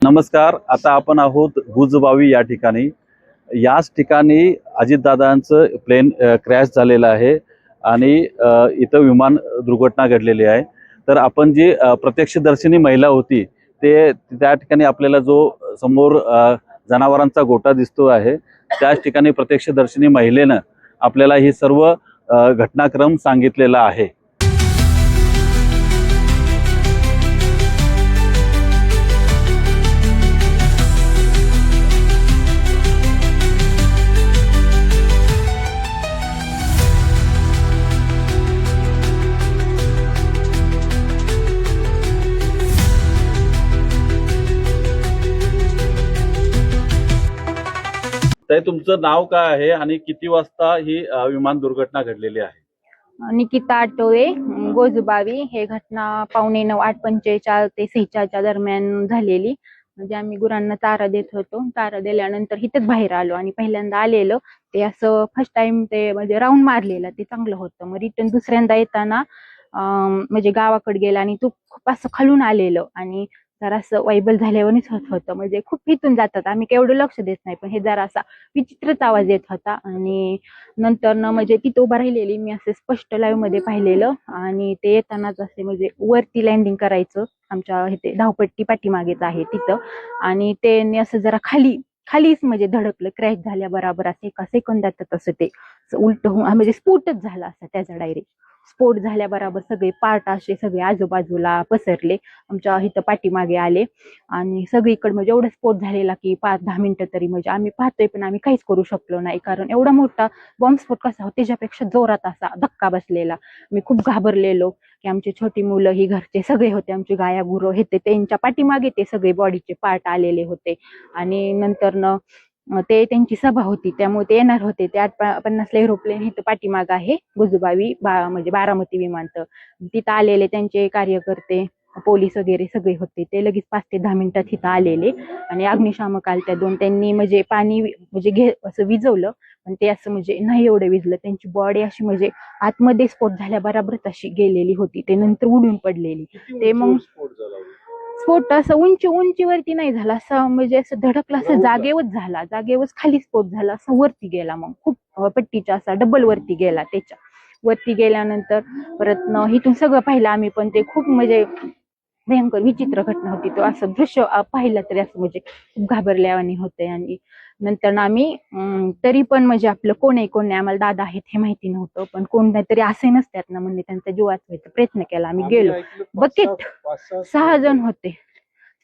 नमस्कार. आता आपण आहोत गुजबावी या ठिकाणी. याच ठिकाणी अजितदादांचं प्लेन क्रॅश झालेलं आहे आणि इथं विमान दुर्घटना घडलेली आहे. तर आपण जी प्रत्यक्षदर्शिनी महिला होती ते त्या ठिकाणी आपल्याला जो समोर जनावरांचा गोठा दिसतो आहे त्याच ठिकाणी प्रत्यक्षदर्शिनी महिलेनं आपल्याला ही सर्व घटनाक्रम सांगितलेला आहे. तर तुमचं नाव काय आहे आणि किती वाजता ही विमान दुर्घटना घडलेली आहे? निकिता आटोळे, गोजबावी. हे घटना 9:45, 8:45 ते 6:45 दरम्यान झालेली. म्हणजे आम्ही गुरांना चारा देत होतो. चारा दिल्यानंतर इथेच बाहेर आलो आणि पहिल्यांदा आलेलं ते असं फर्स्ट टाइम ते म्हणजे राऊंड मारलेलं ते चांगलं होतं. मग रिटर्न दुसऱ्यांदा येताना म्हणजे गावाकडे गेला आणि तो खूप असं खालून आलेलं आणि जरा असं वायबल झाल्यावरच होत होतं. म्हणजे खूप इथून जातात, आम्ही काही एवढं लक्ष देत नाही, पण हे जरा असा विचित्रच आवाज येत होता. आणि नंतर ना म्हणजे तिथं उभा राहिलेली मी असे स्पष्ट लाईव्ह मध्ये पाहिलेलं. आणि ते येतानाच असे म्हणजे वरती लँडिंग करायचं, आमच्या इथे धावपट्टी पाठीमागेच आहे तिथं, आणि ते असं जरा खालीच म्हणजे धडकलं. क्रॅश झाल्या बरोबर असं एका सेकंदात असं ते उलट होऊन म्हणजे स्फोटच झाला असं त्याचा डायरेक्ट. स्फोट झाल्या बरोबर सगळे पार्ट असे सगळे आजूबाजूला पसरले, आमच्या इथं पाठीमागे आले आणि सगळीकडे म्हणजे एवढा स्फोट झालेला की 5-10 मिनिटं तरी म्हणजे आम्ही पाहतोय पण आम्ही काहीच करू शकलो नाही, कारण एवढा मोठा बॉम्बस्फोट कसा होता त्याच्यापेक्षा जोरात असा धक्का बसलेला. मी खूप घाबरलेलो की आमची छोटी मुलं ही घरचे सगळे होते, आमची गाया गुरं हे त्यांच्या पाठीमागे ते सगळे बॉडीचे पार्ट आलेले होते. आणि नंतर न ते त्यांची सभा होती त्यामुळे ते येणार होते. ते 8:50 एरोप्लेन इथं पाठीमाग आहे गुजबावी म्हणजे बारामती विमानतळ, तिथं आलेले त्यांचे कार्यकर्ते पोलीस वगैरे सगळे होते. ते लगेच 5 ते 10 मिनिटात तिथं आलेले आणि अग्निशामक आलत्या 2. त्यांनी म्हणजे पाणी म्हणजे असं विझवलं, पण ते असं म्हणजे नाही एवढं विझलं. त्यांची बॉडी अशी म्हणजे आतमध्ये स्फोट झाल्या बरोबरच अशी गेलेली होती, ते नंतर उडून पडलेली. ते मग स्फोट असं उंचीवरती नाही झाला, असं म्हणजे असं धडकला, असं जागेवरच खाली स्फोट झाला, असं वरती गेला. मग खूप पट्टीचा असा डबल वरती गेला. त्याच्या वरती गेल्यानंतर परत इथून सगळं पाहिलं आम्ही, पण ते खूप म्हणजे भयंकर विचित्र घटना होती. तो असं दृश्य पाहिलं तरी असं म्हणजे खूप घाबरल्यावानी होते. आणि नंतर आम्ही तरी पण म्हणजे आपलं कोण आहे आम्हाला दादा आहेत हे माहिती नव्हतं, पण कोण तरी असे नसतात ना म्हणजे त्यांचा जीव वाचवायचा प्रयत्न केला. आम्ही गेलो, बकेट 6 जण होते.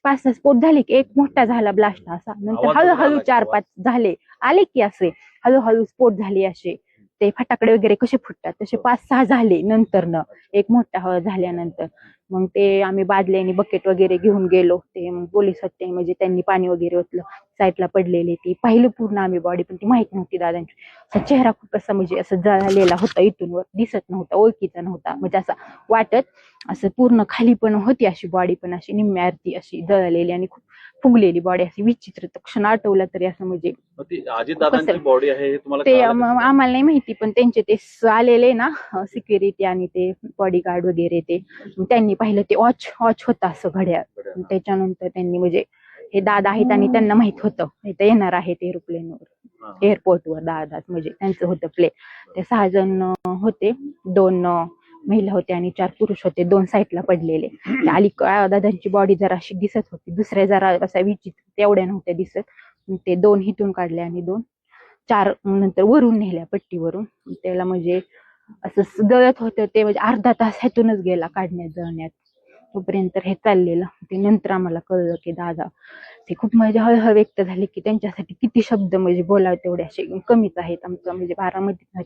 5-6 स्फोट झाले की एक मोठा झाला ब्लास्ट असा, नंतर हळूहळू 4-5 झाले, आले की असे हळूहळू स्फोट झाले. असे ते फटाकडे वगैरे कसे फुटतात तसे 5-6 झाले. नंतर एक मोठा झाल्यानंतर मग ते आम्ही बादल्याने बकेट वगैरे घेऊन गेलो. ते मग पोलीस होते म्हणजे त्यांनी पाणी वगैरे ओतलं, साईडला पडलेले ती पाहिलं पूर्ण आम्ही बॉडी, पण ती माहित नव्हती दादांची. चेहरा खूप असा म्हणजे असं जळलेला होता, इथून वर दिसत नव्हता, ओळखीचा नव्हता, म्हणजे असं वाटत असं पूर्ण खाली पण होती अशी बॉडी, पण अशी निम्म्या अर्धी अशी जळलेली आणि खूप फुगलेली बॉडी, अशी विचित्र. क्षण आठवला तरी असं म्हणजे अजितदादांची बॉडी आहे हे तुम्हाला ते आम्हाला नाही माहिती, पण त्यांचे ते आलेले ना सिक्युरिटी आणि ते बॉडीगार्ड वगैरे ते त्यांनी पाहिलं. ते वॉच होता असं घड्याळ. त्याच्यानंतर त्यांनी म्हणजे हे दादा आहेत आणि त्यांना माहित होतं इथं येणार आहेत एरोप्लेनवर, एअरपोर्टवर दादा म्हणजे त्यांचं होतं प्लेन. ते 6 जण होते, 2 महिला होते आणि 4 पुरुष होते, 2 साईडला पडलेले. अली दादांची बॉडी जरा अशी दिसत होती, दुसऱ्या जरा असा विचित्र तेवढ्या नव्हत्या दिसत. ते 2 हिथून काढले आणि 4 नंतर वरून नेल्या पट्टीवरून. त्याला म्हणजे असं जळत होतं ते, म्हणजे अर्धा तास ह्यातूनच गेला काढण्यात जळण्यात. तोपर्यंत हे चाललेलं. ते नंतर आम्हाला कळलं की दादा ते खूप म्हणजे हळहळ व्यक्त झाले की त्यांच्यासाठी किती शब्द म्हणजे बोलावे तेवढे असे कमीच आहेत. आमचं म्हणजे बारामतीत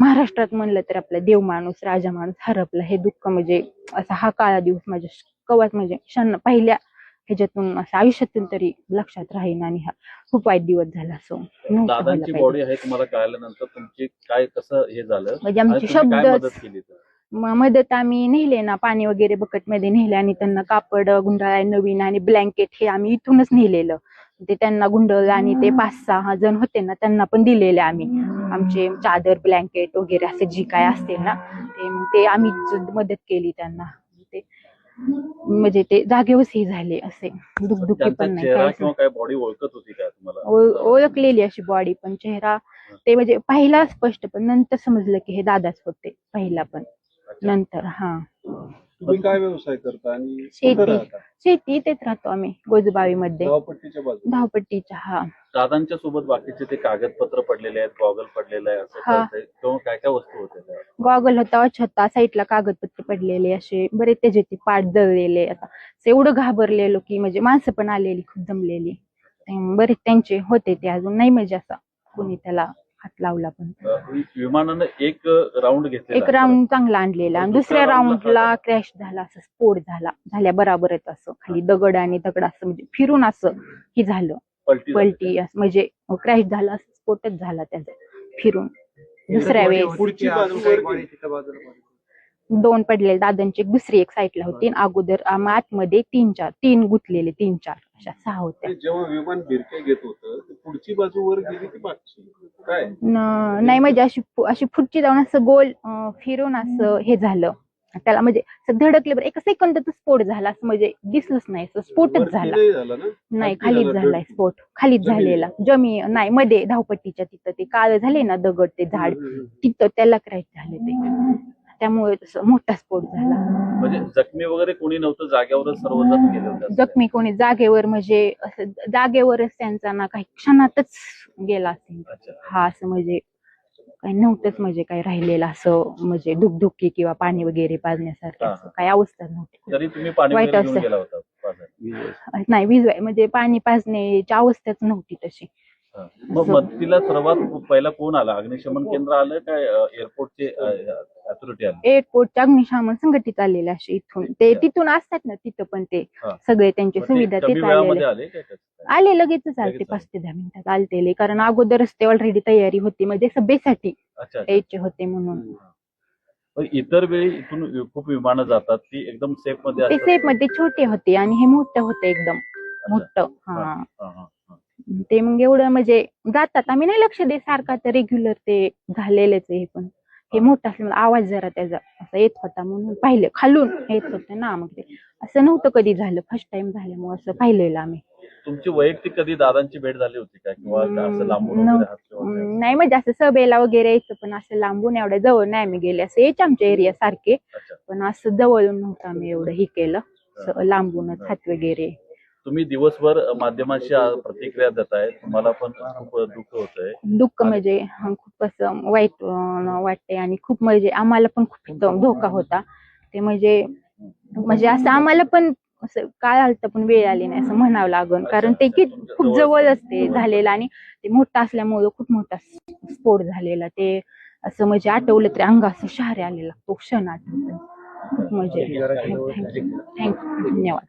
महाराष्ट्रात म्हणलं तर आपला देव माणूस राजा माणूस हरपला, हे दुःख म्हणजे असा हा काळा दिवस माझ्या कवाच म्हणजे पहिल्या ह्याच्यातून असं आयुष्यातून तरी लक्षात राहीन. आणि हा खूप वाईट दिवस झाला. असो दादांची बॉडी आहे तुम्हाला कळल्यानंतर तुमची काय कसं हे झालं म्हणजे आमची शब्द मदत आम्ही नेले ना, पाणी वगैरे बकेट मध्ये नेले आणि त्यांना कापड गुंडाळा नवीन आणि ब्लँकेट हे आम्ही इथूनच नेलेलं. ते त्यांना गुंडळलं आणि ते 5-6 जण होते ना त्यांना पण दिलेले आम्ही, आमचे चादर ब्लँकेट वगैरे असे जी काय असते ना ते आम्ही मदत केली त्यांना. ते म्हणजे ते जागेवरच हे झाले असे, दुखदुखी त्यांचा पण नाही चेहरा काहीच किंवा काय बॉडी ओळखत होती का तुम्हाला? ओळखलेली अशी बॉडी, पण चेहरा ते म्हणजे पहिला स्पष्ट, पण नंतर समजलं की हे दादाच होते पहिला पण. नंतर तुम्ही काय व्यवसाय करता आणि कुठं शेती राहता? शेती इथेच राहतो आम्ही गोजबावीमध्ये, धावपट्टीच्या बाजूला. धावपट्टीच्या. दादांच्या सोबत बाकीचे ते कागदपत्र पडलेले आहेत, गॉगल पडलेले आहे असं हा. कळतंय. किंवा काय काय वस्तू होत्या त्या? गॉगल होता, वॉच होता, साईडला कागदपत्र पडलेले असे बरेच, त्याचे ते पाठ जळलेले. आता असं एवढं घाबरलेलो की म्हणजे माणसं पण आलेली खूप जमलेली, बरेच त्यांचे होते ते अजून नाही म्हणजे असं कोणी त्याला हात लावला पण. विमानानं एक राऊंड घेतलेला एक राऊंड चांगला आणलेला आणि दुसऱ्या राऊंडला क्रॅश झाला, असं स्फोट झाल्या बराबरच असं खाली दगड आणि दगड असं म्हणजे फिरून असं हे झालं, पलटी असं म्हणजे क्रॅश झाला, असं स्फोटच झाला त्याचा फिरून. दुसऱ्या वेळेस पुढची बाजू दोन पडलेले दादांची, दुसरी एक साईडला होती आणि अगोदर आतमध्ये तीन गुंतलेले, 3-4 अशा 6 होत्या. जेव्हा विमान भिरके घेत होतं पुढची बाजू वर गेली की मागची काय? नाही म्हणजे अशी पुढची जाऊन असं गोल फिरून असं हे झालं त्याला, म्हणजे असं धडकले बरं, एका सेकंदात स्फोट झाला, असं म्हणजे दिसलंच नाही, असं स्फोटच झाला. नाही झाला ना? नाही, खालीच झालाय स्फोट, खालीच झालेला. नाही मध्ये धावपट्टीच्या तिथं ते काळ झाले ना दगड, ते झाड तिथं त्याला क्रॅश झाले ते, त्यामुळे तसं मोठा स्फोट झाला. म्हणजे जखमी वगैरे कोणी नव्हतं, जागेवरच सर्वजण गेले होते? जखमी कोणी जागेवर म्हणजे असं जागेवरच त्यांचा ना काही क्षणातच गेला असेल असं म्हणजे काही नव्हतंच, म्हणजे काही राहिलेलं असं म्हणजे दुखदुखी किंवा पाणी वगैरे पाजण्यासारखं असं काही अवस्था नव्हती. तरी तुम्ही पाणी वाईट वगैरे घेऊन असं. गेला होता पाजायला? नाही, विजवाय म्हणजे पाणी पाजण्याची अवस्थाच नव्हती तशी. मग मदतीला सर्वात पहिला कोण आला? अग्निशमन केंद्र आलं काय एअरपोर्टचे अथॉरिटी आली? एअरपोर्टच्या अग्निशमन संघटित आलेले असे इथून, ते तिथून असतात ना तिथं पण ते सगळे त्यांची सुविधा कमी तिथं वेळामध्ये आलेले. आले काय? आले लगेचच आलते, लगेच 5 ते 10 मिनिटात आलते, कारण अगोदरच ते ऑलरेडी तयारी होती, म्हणजे सभेसाठी अच्छा. यायचे होते म्हणून. पण इतर वेळी इथून खूप विमानं जातात, ती एकदम सेफ मध्ये ते असतात? सेफ मध्ये छोटे होते आणि हे मोठं होतं एकदम मोठं. ते मग एवढं म्हणजे जातात, आम्ही नाही लक्ष देत सारखा, तर रेग्युलर ते झालेलेच आहे, पण हे मोठं असल्यामुळे आवाज जरा त्याचा असं येत होता म्हणून पाहिलं, खालून येत होतं ना, मग ते असं नव्हतं कधी झालं, फर्स्ट टाइम झाल्यामुळे असं पाहिलेलं आम्ही. तुमची वैयक्तिक कधी दादांची भेट झाली होती का, किंवा असं लांबून वगैरे हात ठेवून? नाही म्हणजे असं सभेला वगैरे यायचं, पण असं लांबून एवढ्या जवळ नाही आम्ही गेले, असं यायचे आमच्या एरिया सारखे, पण असं जवळून नव्हतं आम्ही एवढं हे केलं, लांबूनच हात वगैरे. तुम्ही दिवसभर माध्यमांशी प्रतिक्रिया देताय, तुम्हाला पण खूप दुःख होतंय? दुःख म्हणजे खूप असं वाईट वाटते, आणि खूप म्हणजे आम्हाला पण खूप धोका होता ते, म्हणजे असं आम्हाला पण असं काय आलं पण वेळ आली नाही असं म्हणावं लागेल, कारण ते खूप जवळच ते झालेलं, आणि ते मोठं असल्यामुळे खूप मोठा स्फोट झालेला, ते असं म्हणजे आठवलं तरी अंग असं शहारे आलेला तो क्षण आठवतो. म्हणजे थँक्यू, धन्यवाद.